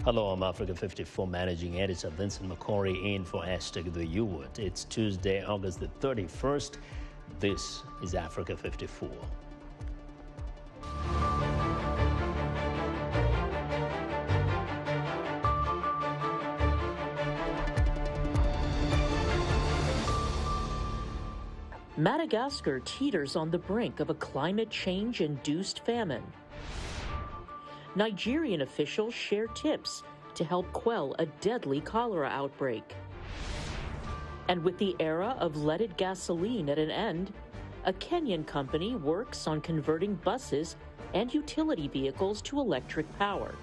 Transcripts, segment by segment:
Hello, I'm Africa 54 Managing Editor Vincent McCory in for hashtag the U-word. It's Tuesday, August the 31st. This is Africa 54. Madagascar teeters on the brink of a climate change-induced famine. Nigerian officials share tips to help quell a deadly cholera outbreak. And with the era of leaded gasoline at an end, a Kenyan company works on converting buses and utility vehicles to electric power.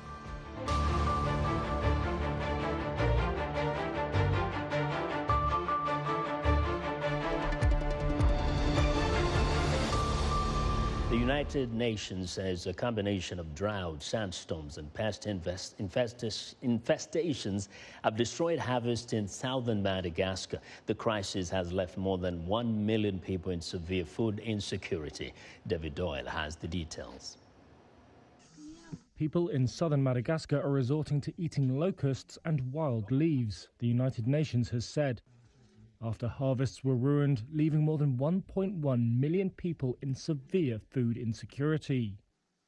The United Nations says a combination of drought, sandstorms, and pest infestations have destroyed harvests in southern Madagascar. The crisis has left more than 1 million people in severe food insecurity. David Doyle has the details. People in southern Madagascar are resorting to eating locusts and wild leaves, the United Nations has said, after harvests were ruined, leaving more than 1.1 million people in severe food insecurity.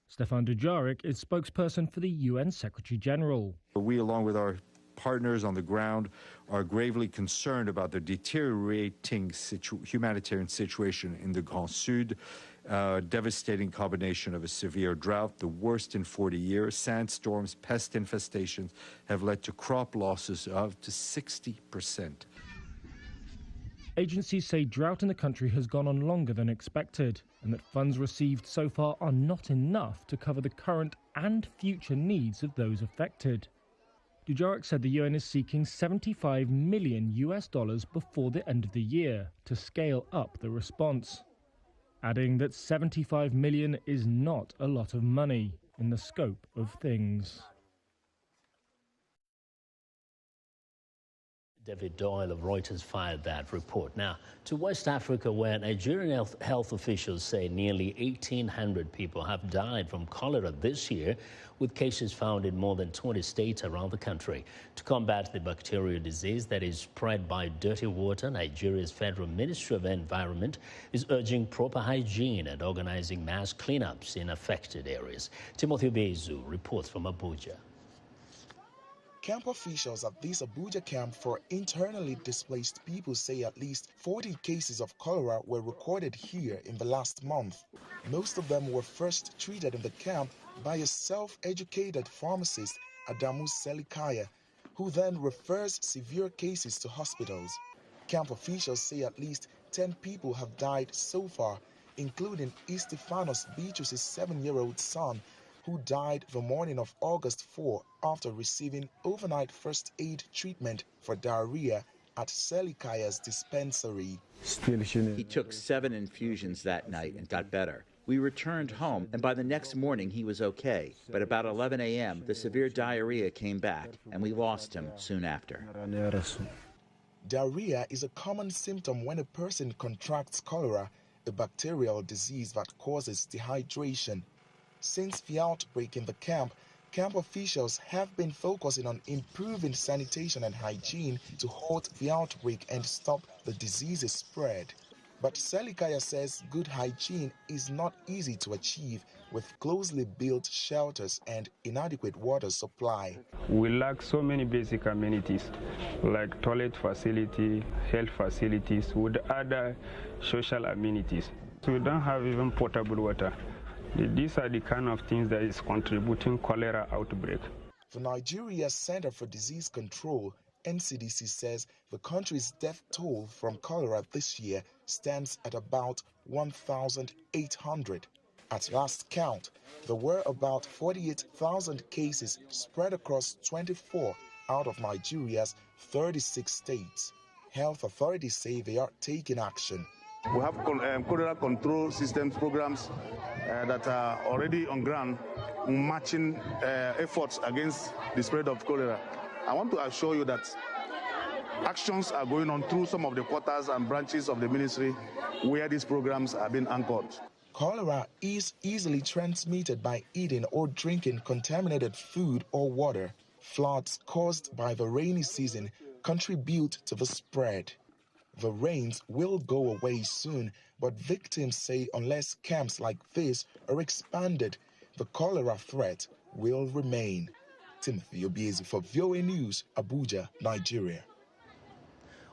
Stefan Dujarric is spokesperson for the UN Secretary-General. We, along with our partners on the ground, are gravely concerned about the deteriorating humanitarian situation in the Grand Sud, devastating combination of a severe drought, the worst in 40 years, sandstorms, pest infestations have led to crop losses of up to 60%. Agencies say drought in the country has gone on longer than expected, and that funds received so far are not enough to cover the current and future needs of those affected. Dujarric said the UN is seeking $75 million before the end of the year to scale up the response, adding that $75 million is not a lot of money in the scope of things. David Doyle of Reuters fired that report. Now, to West Africa, where Nigerian health officials say nearly 1,800 people have died from cholera this year, with cases found in more than 20 states around the country. To combat the bacterial disease that is spread by dirty water, Nigeria's Federal Ministry of Environment is urging proper hygiene and organizing mass cleanups in affected areas. Timothy Bezu reports from Abuja. Camp officials at this Abuja camp for internally displaced people say at least 40 cases of cholera were recorded here in the last month. Most of them were first treated in the camp by a self-educated pharmacist, Adamu Selikaya, who then refers severe cases to hospitals. Camp officials say at least 10 people have died so far, including Estefanos Beatrice's 7-year-old son, who died the morning of August 4 after receiving overnight first aid treatment for diarrhea at Selikaya's dispensary. He took 7 infusions that night and got better. We returned home, and by the next morning he was okay. But about 11 a.m., the severe diarrhea came back, and we lost him soon after. Diarrhea is a common symptom when a person contracts cholera, a bacterial disease that causes dehydration. Since the outbreak in the camp officials have been focusing on improving sanitation and hygiene to halt the outbreak and stop the disease's spread. But Selikaya says good hygiene is not easy to achieve with closely built shelters and inadequate water supply. We lack so many basic amenities like toilet facility, health facilities, with other social amenities. So we don't have even potable water. These are the kind of things that is contributing cholera outbreak. The Nigeria Center for Disease Control, NCDC, says the country's death toll from cholera this year stands at about 1,800. At last count, there were about 48,000 cases spread across 24 out of Nigeria's 36 states. Health authorities say they are taking action. We have cholera control systems programs that are already on ground, matching efforts against the spread of cholera. I want to assure you that actions are going on through some of the quarters and branches of the ministry where these programs are being anchored. Cholera is easily transmitted by eating or drinking contaminated food or water. Floods caused by the rainy season contribute to the spread. The rains will go away soon, but victims say unless camps like this are expanded, the cholera threat will remain. Timothy Obiezi for VOA News, Abuja, Nigeria.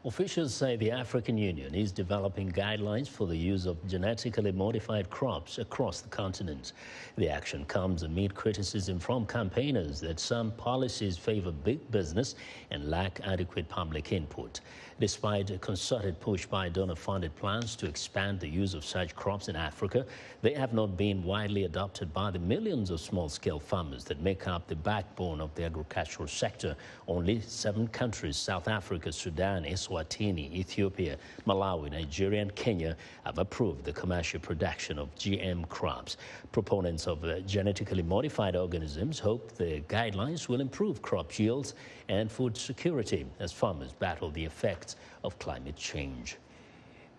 Officials say the African Union is developing guidelines for the use of genetically modified crops across the continent. The action comes amid criticism from campaigners that some policies favor big business and lack adequate public input. Despite a concerted push by donor-funded plans to expand the use of such crops in Africa, they have not been widely adopted by the millions of small-scale farmers that make up the backbone of the agricultural sector. Only 7 countries, South Africa, Sudan, Eswatini, Ethiopia, Malawi, Nigeria and Kenya, have approved the commercial production of GM crops. Proponents of genetically modified organisms hope the guidelines will improve crop yields and food security as farmers battle the effects of climate change.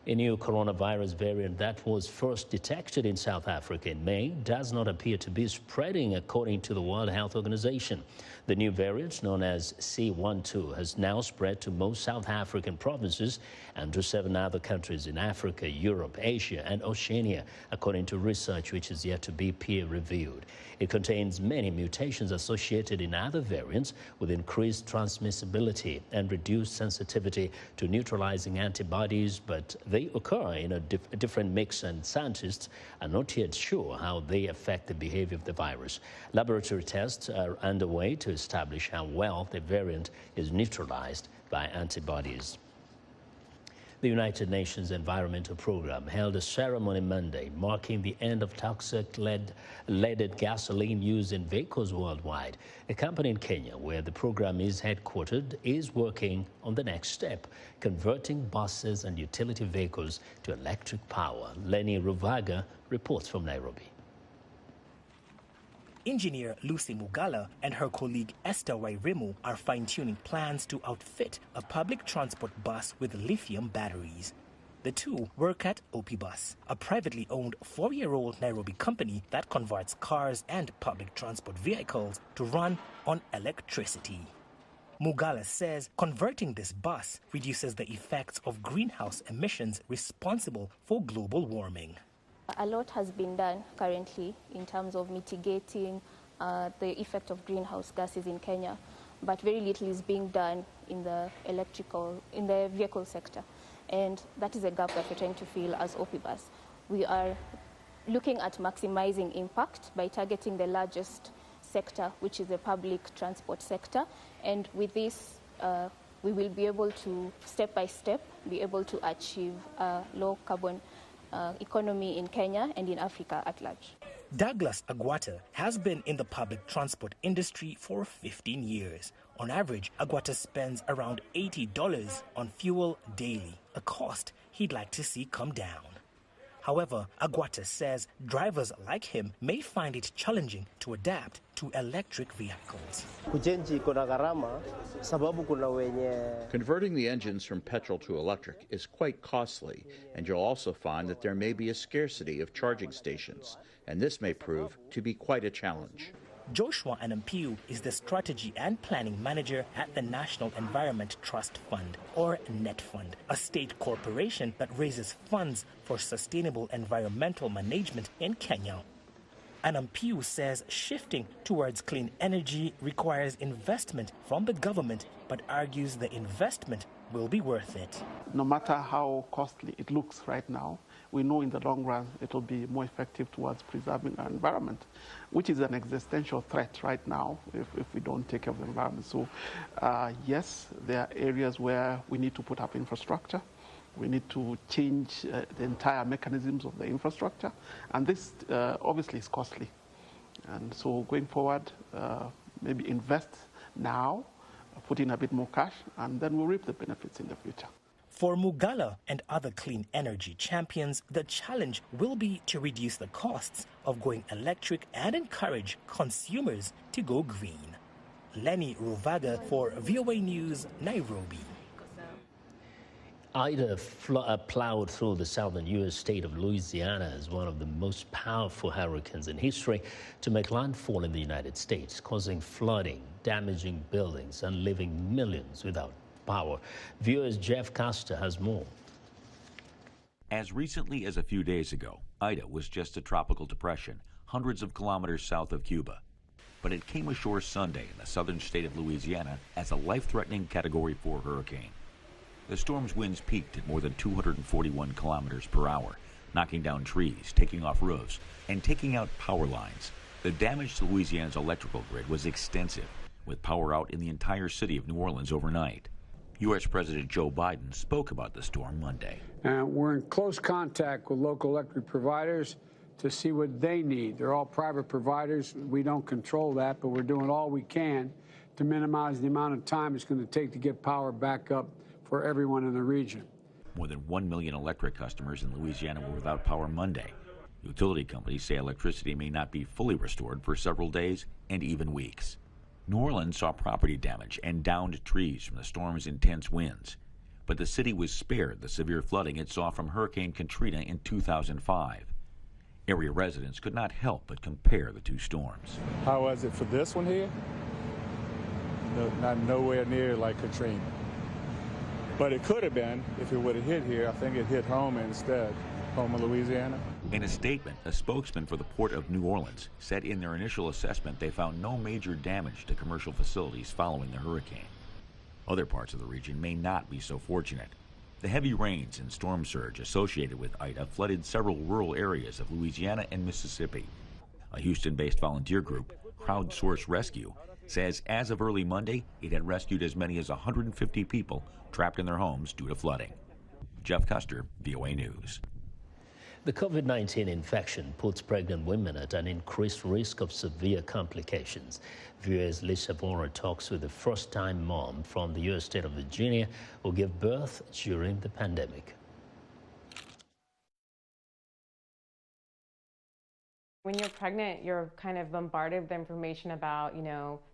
A new coronavirus variant that was first detected in South Africa in May does not appear to be spreading, according to the World Health Organization. The new variant, known as C12, has now spread to most South African provinces and to 7 other countries in Africa, Europe, Asia, and Oceania, according to research which is yet to be peer-reviewed. It contains many mutations associated in other variants with increased transmissibility and reduced sensitivity to neutralizing antibodies, but they occur in a different mix, and scientists are not yet sure how they affect the behavior of the virus. Laboratory tests are underway to establish how well the variant is neutralized by antibodies. The United Nations Environmental Programme held a ceremony Monday marking the end of toxic leaded gasoline used in vehicles worldwide. A company in Kenya, where the program is headquartered, is working on the next step, converting buses and utility vehicles to electric power. Lenny Ruvaga reports from Nairobi. Engineer Lucy Mugala and her colleague Esther Wairimu are fine-tuning plans to outfit a public transport bus with lithium batteries. The two work at Opibus, a privately owned 4-year-old Nairobi company that converts cars and public transport vehicles to run on electricity. Mugala says converting this bus reduces the effects of greenhouse emissions responsible for global warming. A lot has been done currently in terms of mitigating the effect of greenhouse gases in Kenya, but very little is being done in the vehicle sector. And that is a gap that we're trying to fill as Opibus. We are looking at maximizing impact by targeting the largest sector, which is the public transport sector. And with this, we will be able to, step by step, be able to achieve low carbon economy in Kenya and in Africa at large. Douglas Agwata has been in the public transport industry for 15 years. On average, Agwata spends around $80 on fuel daily, a cost he'd like to see come down. However, Agwata says drivers like him may find it challenging to adapt to electric vehicles. Converting the engines from petrol to electric is quite costly, and you'll also find that there may be a scarcity of charging stations, and this may prove to be quite a challenge. Joshua Anampiu is the strategy and planning manager at the National Environment Trust Fund, or NET Fund, a state corporation that raises funds for sustainable environmental management in Kenya. Anampiu says shifting towards clean energy requires investment from the government, but argues the investment will be worth it. No matter how costly it looks right now, we know in the long run it will be more effective towards preserving our environment, which is an existential threat right now if we don't take care of the environment. So yes, there are areas where we need to put up infrastructure. We need to change the entire mechanisms of the infrastructure, and this obviously is costly. And so going forward, maybe invest now, put in a bit more cash, and then we'll reap the benefits in the future. For Mugala and other clean energy champions, the challenge will be to reduce the costs of going electric and encourage consumers to go green. Lenny Ruvaga for VOA News, Nairobi. Ida plowed through the southern U.S. state of Louisiana as one of the most powerful hurricanes in history to make landfall in the United States, causing flooding, damaging buildings, and leaving millions without power. Viewers, Jeff Custer has more. As recently as a few days ago, Ida was just a tropical depression, hundreds of kilometers south of Cuba. But it came ashore Sunday in the southern state of Louisiana as a life-threatening Category 4 hurricane. The storm's winds peaked at more than 241 kilometers per hour, knocking down trees, taking off roofs, and taking out power lines. The damage to Louisiana's electrical grid was extensive, with power out in the entire city of New Orleans overnight. U.S. President Joe Biden spoke about the storm Monday. We're in close contact with local electric providers to see what they need. They're all private providers. We don't control that, but we're doing all we can to minimize the amount of time it's going to take to get power back up for everyone in the region. More than 1 million electric customers in Louisiana were without power Monday. Utility companies say electricity may not be fully restored for several days and even weeks. New Orleans saw property damage and downed trees from the storm's intense winds. But the city was spared the severe flooding it saw from Hurricane Katrina in 2005. Area residents could not help but compare the two storms. How was it for this one here? No, not nowhere near like Katrina. But it could have been if it would have hit here. I think it hit Houma instead, Houma, Louisiana. In a statement, a spokesman for the Port of New Orleans said in their initial assessment they found no major damage to commercial facilities following the hurricane. Other parts of the region may not be so fortunate. The heavy rains and storm surge associated with Ida flooded several rural areas of Louisiana and Mississippi. A Houston-based volunteer group, Crowdsource Rescue, says as of early Monday, it had rescued as many as 150 people trapped in their homes due to flooding. Jeff Custer, VOA News. The COVID-19 infection puts pregnant women at an increased risk of severe complications. Viewers, Lisa Vora talks with a first-time mom from the U.S. state of Virginia who gave birth during the pandemic. When you're pregnant, you're kind of bombarded with information about,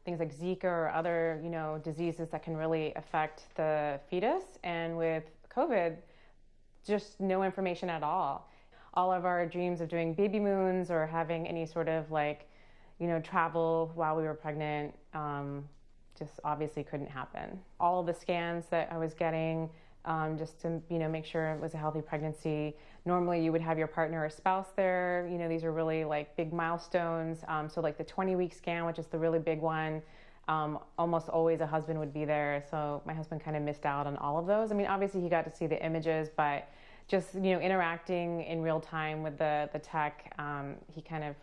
things like Zika or other, diseases that can really affect the fetus. And with COVID, just no information at all. All of our dreams of doing baby moons or having any sort of travel while we were pregnant just obviously couldn't happen. All of the scans that I was getting just to make sure it was a healthy pregnancy. Normally you would have your partner or spouse there. These are really big milestones. So the 20-week scan, which is the really big one, almost always a husband would be there. So my husband kind of missed out on all of those. I mean, obviously he got to see the images, but just interacting in real time with the tech, he kind of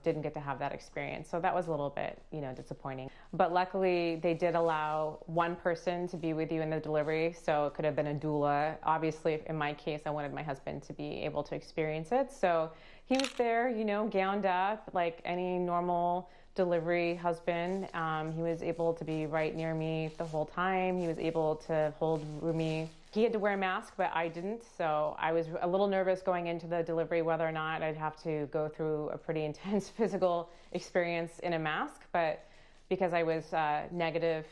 didn't get to have that experience. So that was a little bit disappointing. But luckily they did allow one person to be with you in the delivery, so it could have been a doula. Obviously, in my case, I wanted my husband to be able to experience it, so he was there, gowned up like any normal delivery husband. He was able to be right near me the whole time. He was able to hold me. He had to wear a mask, but I didn't, so I was a little nervous going into the delivery whether or not I'd have to go through a pretty intense physical experience in a mask, but because I was negative,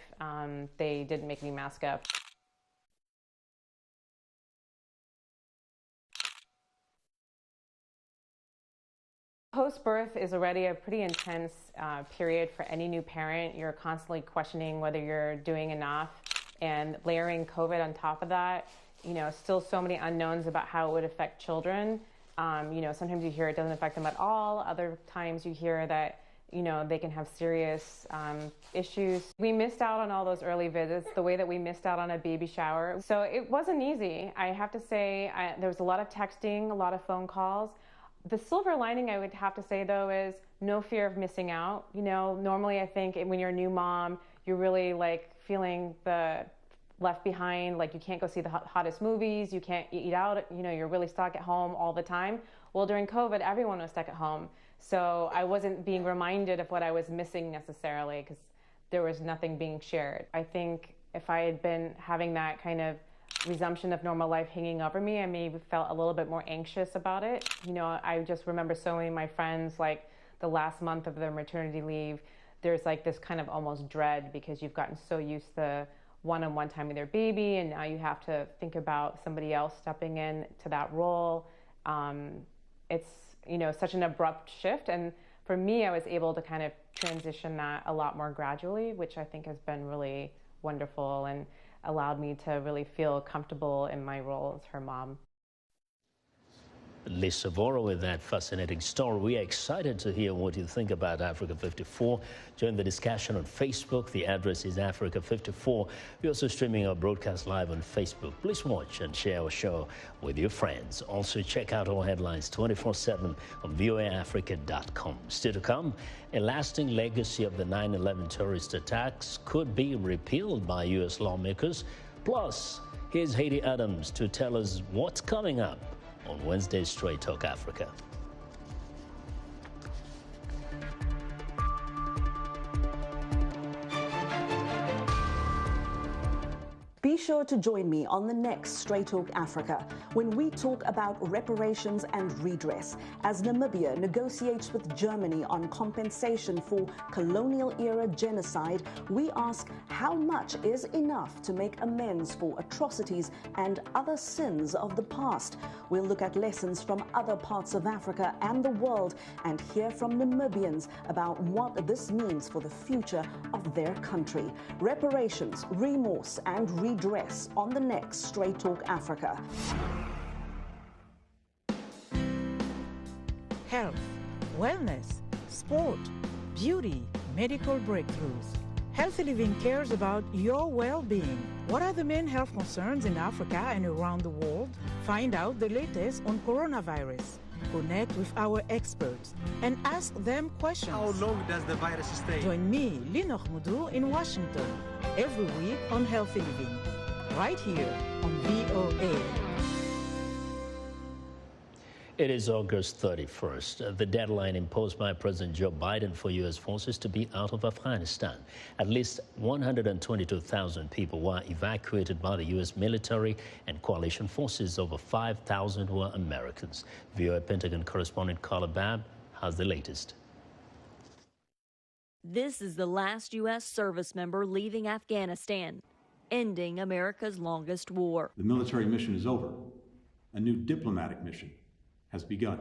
they didn't make me mask up. Post-birth is already a pretty intense period for any new parent. You're constantly questioning whether you're doing enough, and layering COVID on top of that, still so many unknowns about how it would affect children. Sometimes you hear it doesn't affect them at all. Other times you hear that, they can have serious issues. We missed out on all those early visits, the way that we missed out on a baby shower. So it wasn't easy. I have to say, there was a lot of texting, a lot of phone calls. The silver lining, I would have to say, though, is no fear of missing out. Normally I think when you're a new mom, you're really feeling the left behind, you can't go see the hottest movies, you can't eat out, you're really stuck at home all the time. Well, during COVID, everyone was stuck at home. So I wasn't being reminded of what I was missing necessarily because there was nothing being shared. I think if I had been having that kind of resumption of normal life hanging over me, I maybe felt a little bit more anxious about it. I just remember so many of my friends, the last month of their maternity leave, there's this kind of almost dread because you've gotten so used to one-on-one time with their baby, and now you have to think about somebody else stepping in to that role. It's, you know, such an abrupt shift, and for me, I was able to kind of transition that a lot more gradually, which I think has been really wonderful and allowed me to really feel comfortable in my role as her mom. Lisa Vora with that fascinating story. We are excited to hear what you think about Africa 54. Join the discussion on Facebook. The address is Africa 54. We're also streaming our broadcast live on Facebook. Please watch and share our show with your friends. Also check out our headlines 24/7 on voaafrica.com. Still to come, a lasting legacy of the 9/11 terrorist attacks could be repealed by U.S. lawmakers. Plus, here's Haiti Adams to tell us what's coming up on Wednesday's Straight Talk Africa. Be sure to join me on the next Straight Talk Africa when we talk about reparations and redress as Namibia negotiates with Germany on compensation for colonial-era genocide. We ask, how much is enough to make amends for atrocities and other sins of the past? We'll look at lessons from other parts of Africa and the world and hear from Namibians about what this means for the future of their country. Reparations, remorse, and redress on the next Straight Talk Africa. Health, wellness, sport, beauty, medical breakthroughs. Healthy Living cares about your well-being. What are the main health concerns in Africa and around the world? Find out the latest on coronavirus. Connect with our experts and ask them questions. How long does the virus stay? Join me, Linor Moudou, in Washington, every week on Healthy Living, right here on VOA. It is August 31st, the deadline imposed by President Joe Biden for U.S. forces to be out of Afghanistan. At least 122,000 people were evacuated by the U.S. military and coalition forces. Over 5,000 were Americans. VOA Pentagon correspondent Carla Babb has the latest. This is the last U.S. service member leaving Afghanistan, ending America's longest war. The military mission is over. A new diplomatic mission has begun.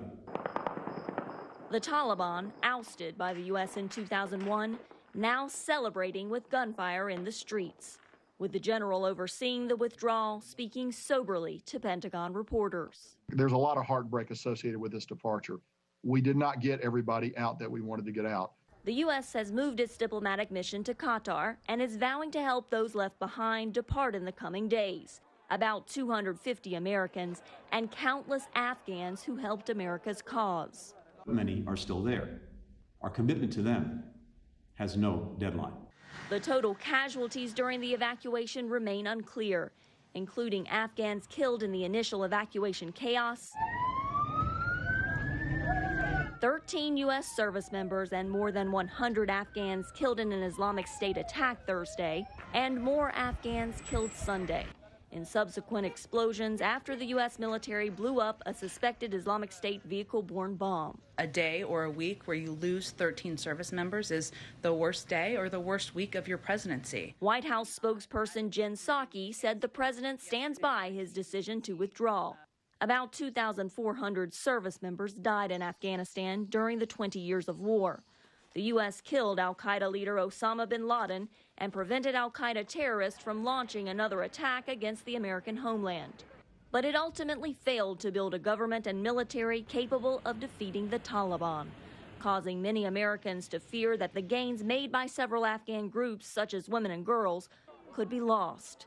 The Taliban, ousted by the U.S. in 2001, now celebrating with gunfire in the streets, with the general overseeing the withdrawal speaking soberly to Pentagon reporters. There's a lot of heartbreak associated with this departure. We did not get everybody out that we wanted to get out. The U.S. has moved its diplomatic mission to Qatar and is vowing to help those left behind depart in the coming days. About 250 Americans and countless Afghans who helped America's cause. Many are still there. Our commitment to them has no deadline. The total casualties during the evacuation remain unclear, including Afghans killed in the initial evacuation chaos, 13 U.S. service members and more than 100 Afghans killed in an Islamic State attack Thursday, and more Afghans killed Sunday in subsequent explosions after the U.S. military blew up a suspected Islamic State vehicle-borne bomb. A day or a week where you lose 13 service members is the worst day or the worst week of your presidency. White House spokesperson Jen Psaki said the president stands by his decision to withdraw. About 2,400 service members died in Afghanistan during the 20 years of war. The U.S. killed al-Qaeda leader Osama bin Laden and prevented al-Qaeda terrorists from launching another attack against the American homeland. But it ultimately failed to build a government and military capable of defeating the Taliban, causing many Americans to fear that the gains made by several Afghan groups, such as women and girls, could be lost.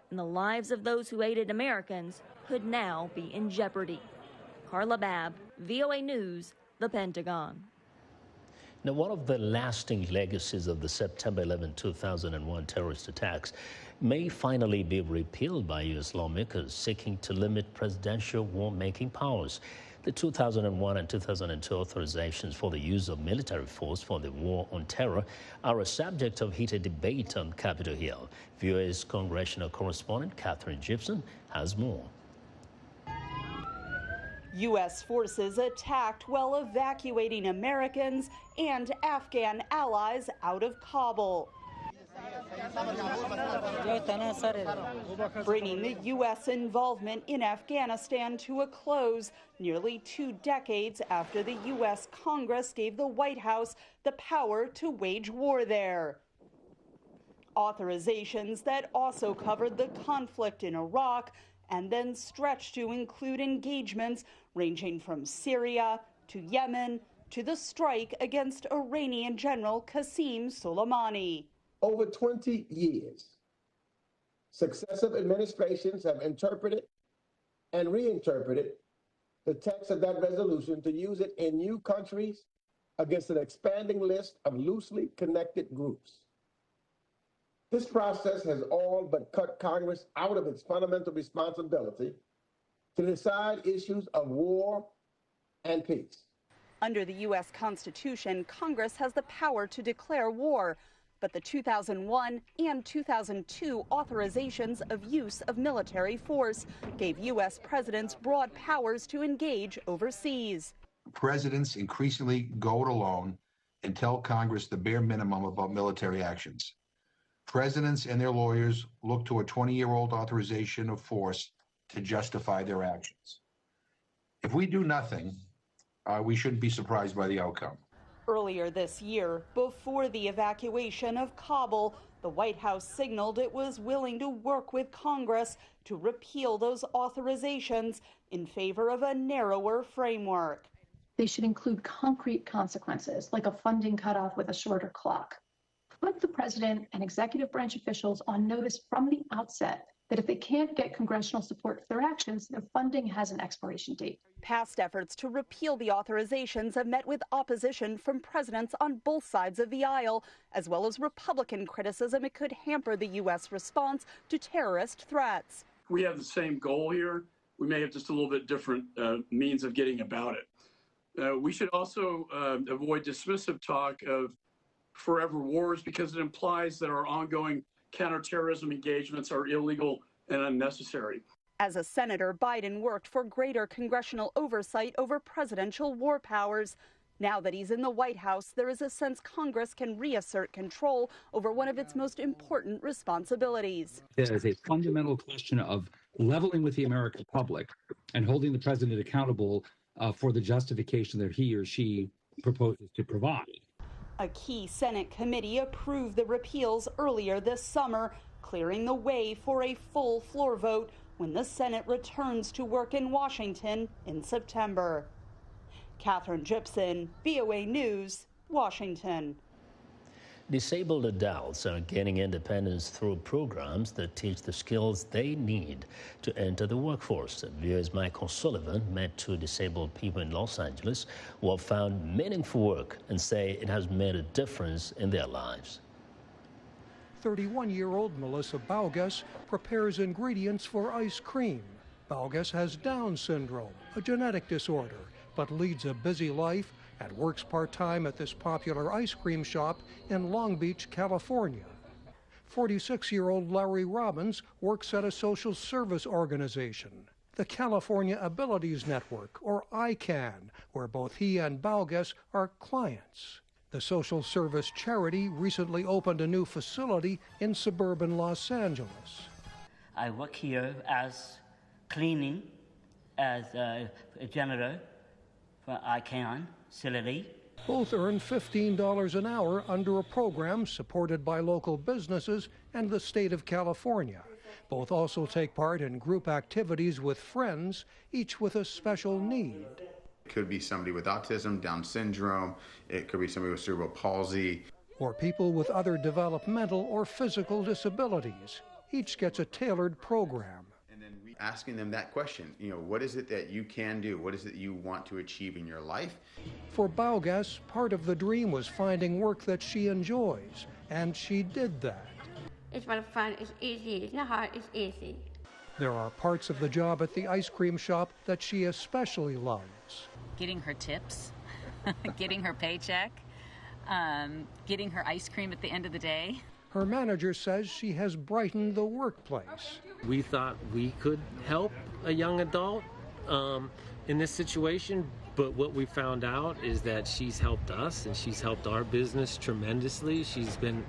And the lives of those who aided Americans could now be in jeopardy. Carla Babb, VOA News, the Pentagon. Now, one of the lasting legacies of the September 11, 2001 terrorist attacks may finally be repealed by U.S. lawmakers seeking to limit presidential war-making powers. The 2001 and 2002 authorizations for the use of military force for the war on terror are a subject of heated debate on Capitol Hill. VOA's congressional correspondent Catherine Gibson has more. U.S. forces attacked while evacuating Americans and Afghan allies out of Kabul. Bringing the U.S. involvement in Afghanistan to a close nearly 2 decades after the U.S. Congress gave the White House the power to wage war there. Authorizations that also covered the conflict in Iraq and then stretched to include engagements ranging from Syria to Yemen to the strike against Iranian General Qasem Soleimani. Over 20 years, successive administrations have interpreted and reinterpreted the text of that resolution to use it in new countries against an expanding list of loosely connected groups. This process has all but cut Congress out of its fundamental responsibility to decide issues of war and peace. Under the U.S. Constitution, Congress has the power to declare war, but the 2001 and 2002 authorizations of use of military force gave U.S. presidents broad powers to engage overseas. Presidents increasingly go it alone and tell Congress the bare minimum about military actions. Presidents and their lawyers look to a 20-year-old authorization of force to justify their actions. If we do nothing, we shouldn't be surprised by the outcome. Earlier this year, before the evacuation of Kabul, the White House signaled it was willing to work with Congress to repeal those authorizations in favor of a narrower framework. They should include concrete consequences, like a funding cutoff with a shorter clock. Put the president and executive branch officials on notice from the outset that if they can't get congressional support for their actions, their funding has an expiration date. Past efforts to repeal the authorizations have met with opposition from presidents on both sides of the aisle, as well as Republican criticism it could hamper the U.S. response to terrorist threats. We have the same goal here. We may have just a little bit different means of getting about it. We should also avoid dismissive talk of forever wars because it implies that our ongoing counterterrorism engagements are illegal and unnecessary. As a senator, Biden worked for greater congressional oversight over presidential war powers. Now that he's in the White House, there is a sense Congress can reassert control over one of its most important responsibilities. There is a fundamental question of leveling with the American public and holding the president accountable for the justification that he or she proposes to provide. A key Senate committee approved the repeals earlier this summer, clearing the way for a full floor vote when the Senate returns to work in Washington in September. Catherine Gibson, VOA News, Washington. Disabled adults are gaining independence through programs that teach the skills they need to enter the workforce. VOA's Michael Sullivan met 2 disabled people in Los Angeles who have found meaningful work and say it has made a difference in their lives. 31-year-old Melissa Baugas prepares ingredients for ice cream. Baugas has Down syndrome, a genetic disorder, but leads a busy life and works part-time at this popular ice cream shop in Long Beach, California. 46-year-old Larry Robbins works at a social service organization, the California Abilities Network, or ICANN, where both he and Baugas are clients. The social service charity recently opened a new facility in suburban Los Angeles. I work here as cleaning, as a janitor for ICANN facility. Both earn $15 an hour under a program supported by local businesses and the state of California. Both also take part in group activities with friends, each with a special need. It could be somebody with autism, Down syndrome, it could be somebody with cerebral palsy. Or people with other developmental or physical disabilities. Each gets a tailored program. Asking them that question, what is it that you can do? What is it you want to achieve in your life? For Baugas, part of the dream was finding work that she enjoys, and she did that. It's very fun, it's easy, it's not hard, it's easy. There are parts of the job at the ice cream shop that she especially loves. Getting her tips, getting her paycheck, getting her ice cream at the end of the day. Her manager says she has brightened the workplace. We thought we could help a young adult in this situation, but what we found out is that she's helped us and she's helped our business tremendously. She's been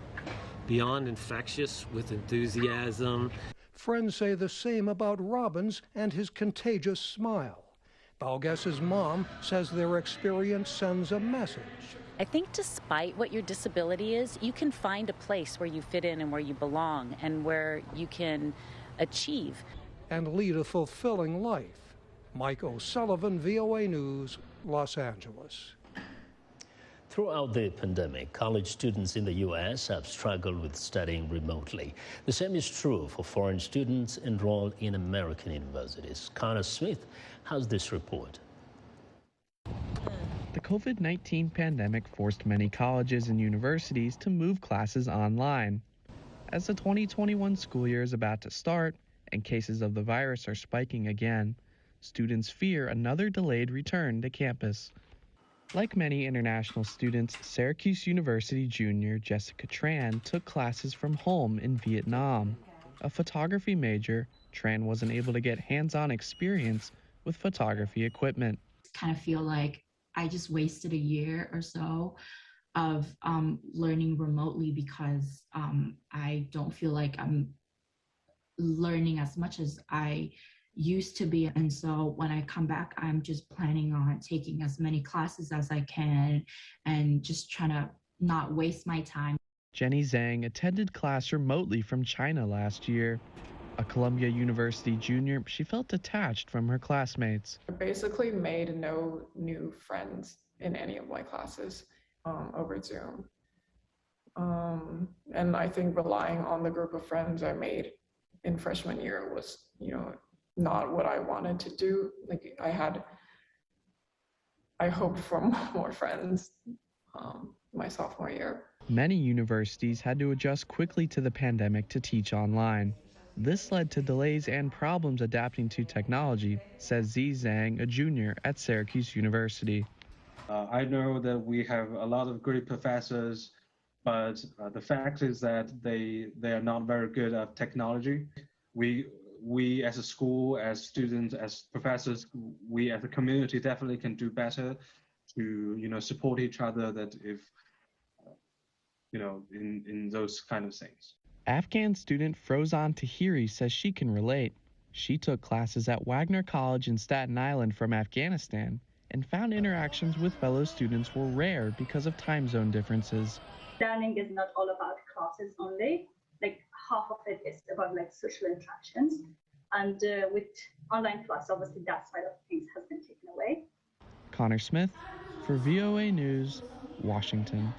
beyond infectious with enthusiasm. Friends say the same about Robbins and his contagious smile. Balges's mom says their experience sends a message. I think despite what your disability is, you can find a place where you fit in and where you belong and where you can achieve. And lead a fulfilling life. Mike O'Sullivan, VOA News, Los Angeles. Throughout the pandemic, college students in the U.S. have struggled with studying remotely. The same is true for foreign students enrolled in American universities. Connor Smith has this report. The COVID-19 pandemic forced many colleges and universities to move classes online. As the 2021 school year is about to start and cases of the virus are spiking again, students fear another delayed return to campus. Like many international students, Syracuse University junior Jessica Tran took classes from home in Vietnam. A photography major, Tran wasn't able to get hands-on experience with photography equipment. Kind of feel like I just wasted a year or so of learning remotely because I don't feel like I'm learning as much as I used to be. And so when I come back, I'm just planning on taking as many classes as I can and just trying to not waste my time. Jenny Zhang attended class remotely from China last year. A Columbia University junior, she felt detached from her classmates. I basically made no new friends in any of my classes over Zoom. And I think relying on the group of friends I made in freshman year was, not what I wanted to do. Like I hoped for more friends my sophomore year. Many universities had to adjust quickly to the pandemic to teach online. This led to delays and problems adapting to technology, says Zi Zhang, a junior at Syracuse University. I know that we have a lot of great professors, but the fact is that they are not very good at technology. We as a school, as students, as professors, we as a community definitely can do better to, support each other that if, in those kind of things. Afghan student Frozan Tahiri says she can relate. She took classes at Wagner College in Staten Island from Afghanistan and found interactions with fellow students were rare because of time zone differences. Learning is not all about classes only. Like half of it is about social interactions. And with online class, obviously that side of things has been taken away. Connor Smith for VOA News, Washington.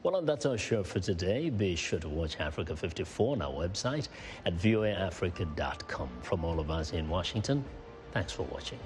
Well, and that's our show for today. Be sure to watch Africa 54 on our website at voaafrica.com. From all of us in Washington, thanks for watching.